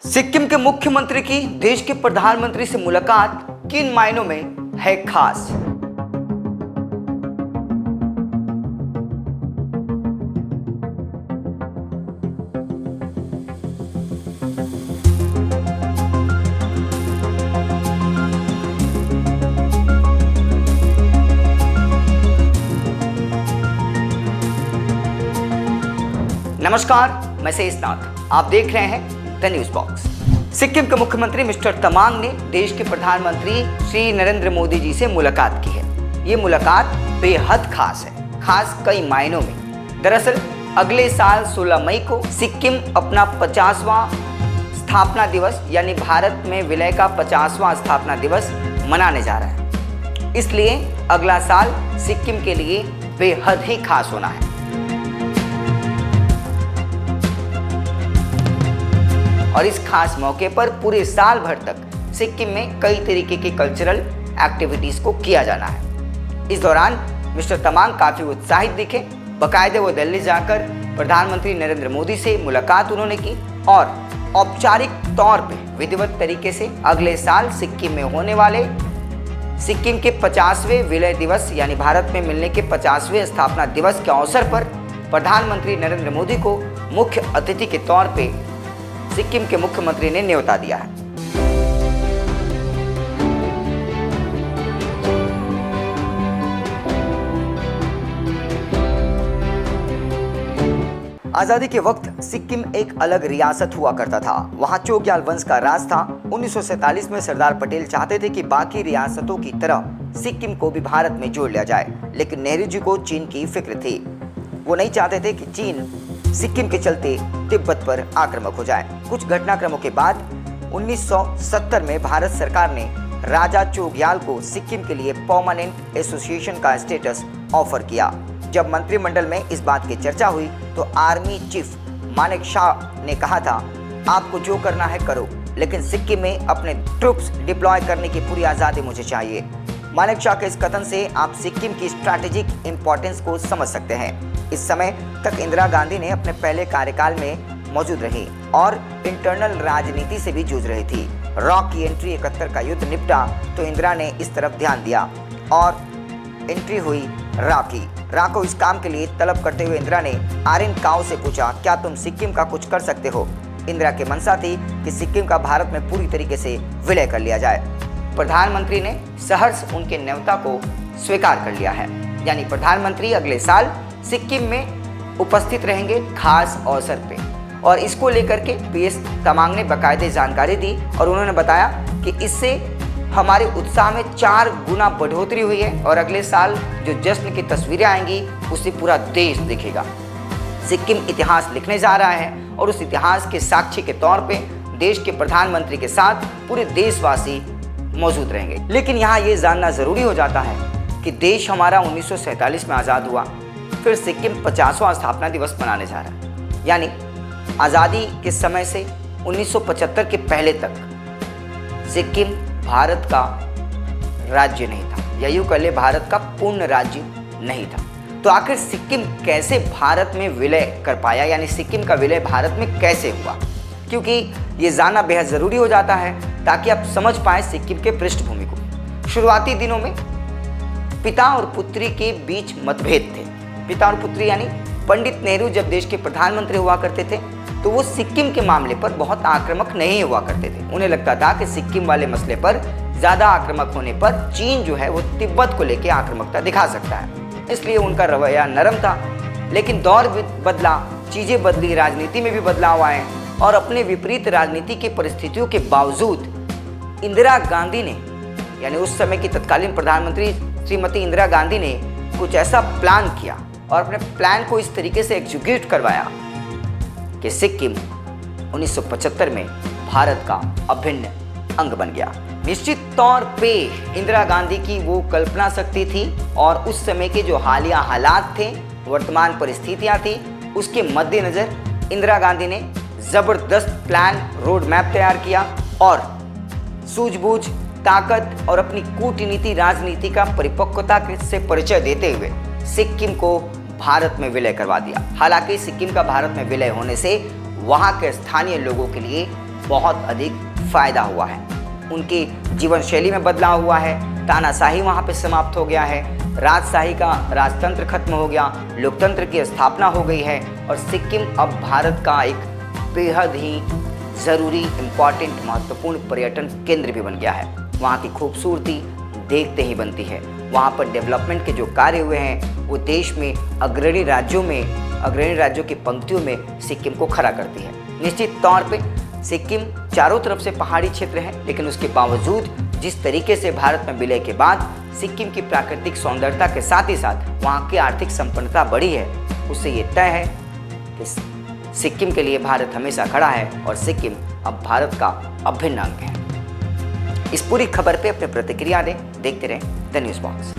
सिक्किम के मुख्यमंत्री की देश के प्रधानमंत्री से मुलाकात किन मायनों में है खास। नमस्कार, मैं शेषनाथ, आप देख रहे हैं द न्यूज बॉक्स। सिक्किम के मुख्यमंत्री मिस्टर तमांग ने देश के प्रधानमंत्री श्री नरेंद्र मोदी जी से मुलाकात की है। ये मुलाकात बेहद खास है, खास कई मायनों में। दरअसल अगले साल 16 मई को सिक्किम अपना 50वां स्थापना दिवस यानी भारत में विलय का 50वां स्थापना दिवस मनाने जा रहा है। इसलिए अगला साल सिक्किम के लिए बेहद ही खास होना है। और इस खास मौके पर पूरे साल भर तक सिक्किम में कई तरीके के कल्चरल एक्टिविटीज को किया जाना है। इस दौरान मिस्टर तमांग काफी उत्साहित दिखे। बाकायदे वो दिल्ली जाकर प्रधानमंत्री नरेंद्र मोदी से मुलाकात उन्होंने की और औपचारिक तौर पे विधिवत तरीके से अगले साल सिक्किम में होने वाले सिक्किम के 50वें विलय दिवस यानी भारत में मिलने के 50वें स्थापना दिवस के अवसर पर प्रधानमंत्री नरेंद्र मोदी को मुख्य अतिथि के तौर पे सिक्किम के मुख्यमंत्री ने न्योता दिया है। आजादी के वक्त सिक्किम एक अलग रियासत हुआ करता था। वहां चोग्याल वंश का राज था। 1947 में सरदार पटेल चाहते थे कि बाकी रियासतों की तरह सिक्किम को भी भारत में जोड़ लिया जाए, लेकिन नेहरू जी को चीन की फिक्र थी। वो नहीं चाहते थे कि चीन सिक्किम के चलते तिब्बत पर आक्रामक हो जाए। कुछ घटनाक्रमों के बाद 1970 में भारत सरकार ने राजा चोग्याल को सिक्किम के लिए परमानेंट एसोसिएशन का स्टेटस ऑफर किया। जब मंत्रिमंडल में इस बात की चर्चा हुई तो आर्मी चीफ मानेकशॉ ने कहा था, आपको जो करना है करो, लेकिन सिक्किम में अपने ट्रूप्स डिप्लॉय करने की पूरी आज़ादी मुझे चाहिए। मानेकशॉ के इस कथन से आप सिक्किम की स्ट्रैटेजिक इंपॉर्टेंस को समझ सकते हैं। इस समय तक इंदिरा गांधी ने अपने पहले कार्यकाल में मौजूद रही और इंटरनल राजनीति से भी जूझ रही थी। रॉ की एंट्री 71 का युद्ध निपटा तो इंदिरा ने इस तरफ ध्यान दिया और एंट्री हुई रॉ की। रॉ को इस काम के लिए तलब करते हुए इंदिरा ने आर्यन काओ से पूछा, क्या तुम सिक्किम का कुछ कर सकते हो? इंदिरा की मंशा थी कि सिक्किम का भारत में पूरी तरीके से विलय कर लिया जाए। प्रधानमंत्री ने सहर्ष उनके न्योता को स्वीकार कर लिया है, यानी प्रधानमंत्री अगले साल सिक्किम में उपस्थित रहेंगे खास अवसर पे। और इसको लेकर के पीएस तमांग ने बाकायदे जानकारी दी और उन्होंने बताया कि इससे हमारे उत्साह में 4 गुना बढ़ोतरी हुई है और अगले साल जो जश्न की तस्वीरें आएंगी उससे पूरा देश दिखेगा। सिक्किम इतिहास लिखने जा रहा है और उस इतिहास के साक्षी के तौर पे देश के प्रधानमंत्री के साथ पूरे देशवासी मौजूद रहेंगे। लेकिन यहाँ ये जानना ज़रूरी हो जाता है कि देश हमारा 1947 में आज़ाद हुआ, फिर सिक्किम 50वां स्थापना दिवस मनाने जा रहा है। यानी आज़ादी के समय से 1975 के पहले तक सिक्किम भारत का राज्य नहीं था, या यूँ कह ले भारत का पूर्ण राज्य नहीं था। तो आखिर सिक्किम कैसे भारत में विलय कर पाया, यानी सिक्किम का विलय भारत में कैसे हुआ? क्योंकि ये जानना बेहद ज़रूरी हो जाता है ताकि आप समझ पाएँ सिक्किम के पृष्ठभूमि को। शुरुआती दिनों में पिता और पुत्री के बीच मतभेद थे। पिता और पुत्री यानी पंडित नेहरू जब देश के प्रधानमंत्री हुआ करते थे तो वो सिक्किम के मामले पर बहुत आक्रामक नहीं हुआ करते थे। उन्हें लगता था कि सिक्किम वाले मसले पर ज़्यादा आक्रामक होने पर चीन जो है वो तिब्बत को लेकर आक्रामकता दिखा सकता है, इसलिए उनका रवैया नरम था। लेकिन दौर बदला, चीज़ें बदली, राजनीति में भी बदलाव आए और अपने विपरीत राजनीति की परिस्थितियों के बावजूद इंदिरा गांधी ने, यानी उस समय की तत्कालीन प्रधानमंत्री श्रीमती इंदिरा गांधी ने कुछ ऐसा प्लान किया और अपने प्लान को इस तरीके से एग्जीक्यूट करवाया कि सिक्किम 1975 में भारत का अभिन्न अंग बन गया। निश्चित तौर पे इंदिरा गांधी की वो कल्पना शक्ति थी और उस समय के जो हालिया हालात थे, वर्तमान परिस्थितियां थी, उसके मद्देनज़र इंदिरा गांधी ने ज़बरदस्त प्लान, रोड मैप तैयार किया और सूझबूझ, ताकत और अपनी कूटनीति, राजनीति का परिपक्वता से परिचय देते हुए सिक्किम को भारत में विलय करवा दिया। हालांकि सिक्किम का भारत में विलय होने से वहां के स्थानीय लोगों के लिए बहुत अधिक फायदा हुआ है। उनकी जीवन शैली में बदलाव हुआ है। तानाशाही वहाँ पे समाप्त हो गया है, राजशाही का राजतंत्र खत्म हो गया, लोकतंत्र की स्थापना हो गई है और सिक्किम अब भारत का एक बेहद ही ज़रूरी, इम्पॉर्टेंट, महत्वपूर्ण पर्यटन केंद्र भी बन गया है। वहाँ की खूबसूरती देखते ही बनती है। वहाँ पर डेवलपमेंट के जो कार्य हुए हैं वो देश में अग्रणी राज्यों की पंक्तियों में सिक्किम को खड़ा करती है। निश्चित तौर पे सिक्किम चारों तरफ से पहाड़ी क्षेत्र है, लेकिन उसके बावजूद जिस तरीके से भारत में विलय के बाद सिक्किम की प्राकृतिक सौंदर्यता के साथ ही साथ वहाँ की आर्थिक संपन्नता बढ़ी है, उससे ये तय है कि सिक्किम के लिए भारत हमेशा खड़ा है और सिक्किम अब भारत का अभिन्न अंग है। इस पूरी खबर पे अपनी प्रतिक्रिया दें। देखते रहें द न्यूज़ बॉक्स।